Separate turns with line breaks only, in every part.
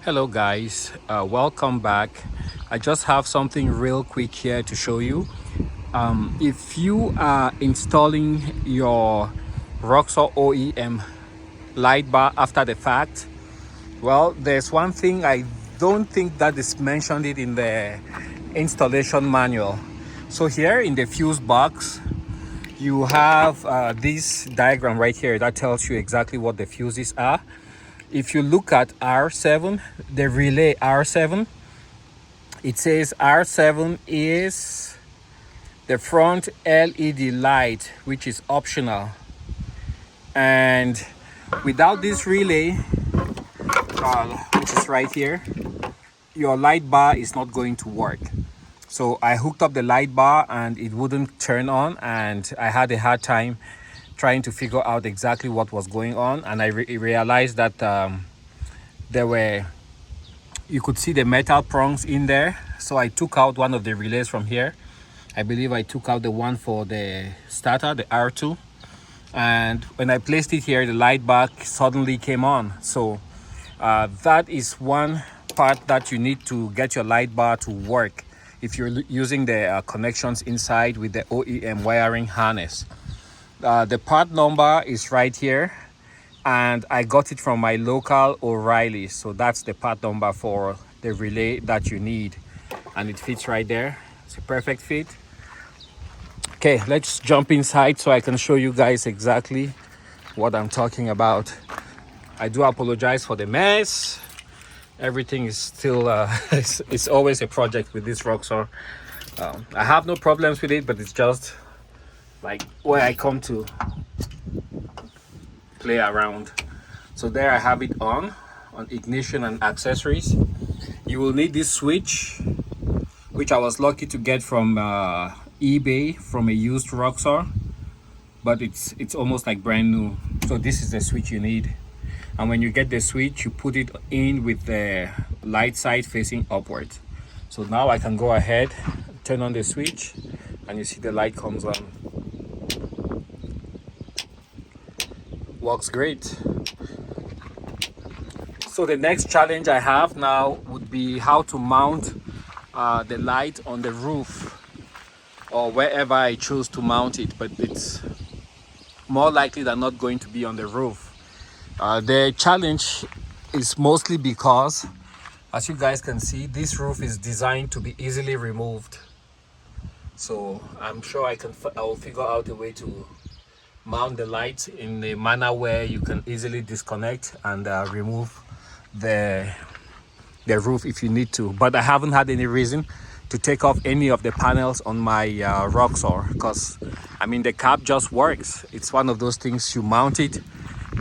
Hello guys, welcome back. I just have something real quick here to show you. If you are installing your Roxor OEM light bar after the fact, well, there's one thing I don't think that is mentioned it in the installation manual. So here in the fuse box, you have this diagram right here that tells you exactly what the fuses are. If you look at R7, the relay R7, it says R7 is the front LED light, which is optional. And without this relay, which is right here, your light bar is not going to work. So I hooked up the light bar and it wouldn't turn on, and I had a hard time trying to figure out exactly what was going on. And I realized that you could see the metal prongs in there. So I took out one of the relays from here. I believe I took out the one for the starter, the R2, and when I placed it here, the light bar suddenly came on. So that is one part that you need to get your light bar to work if you're using the connections inside with the OEM wiring harness. The part number is right here, and I got it from my local O'Reilly. So that's the part number for the relay that you need, and it fits right there. It's a perfect fit. Okay, let's jump inside so I can show you guys exactly what I'm talking about. I do apologize for the mess. Everything is still it's always a project with this Roxor. I have no problems with it, but it's just like where I come to play around. So there I have it on ignition and accessories. You will need this switch, which I was lucky to get from eBay from a used Roxor, but it's almost like brand new. So this is the switch you need, and when you get the switch, you put it in with the light side facing upwards. So now I can go ahead, turn on the switch, and you see the light comes on. Works great. So the next challenge I have now would be how to mount the light on the roof or wherever I choose to mount it, but it's more likely than not going to be on the roof. The challenge is mostly because, as you guys can see, this roof is designed to be easily removed. So I'm sure I will figure out a way to mount the light in a manner where you can easily disconnect and remove the roof if you need to. But I haven't had any reason to take off any of the panels on my Roxor, because I mean the cap just works. It's one of those things, you mount it,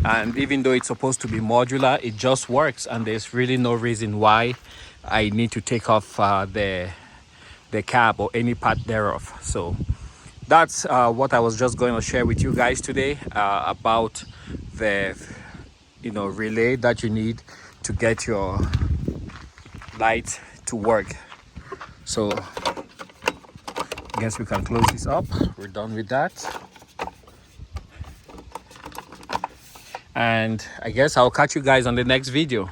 and even though it's supposed to be modular, it just works, and there's really no reason why I need to take off the cap or any part thereof. So that's what I was just going to share with you guys today about the relay that you need to get your light to work. So I guess we can close this up. We're done with that, and I guess I'll catch you guys on the next video.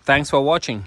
Thanks for watching.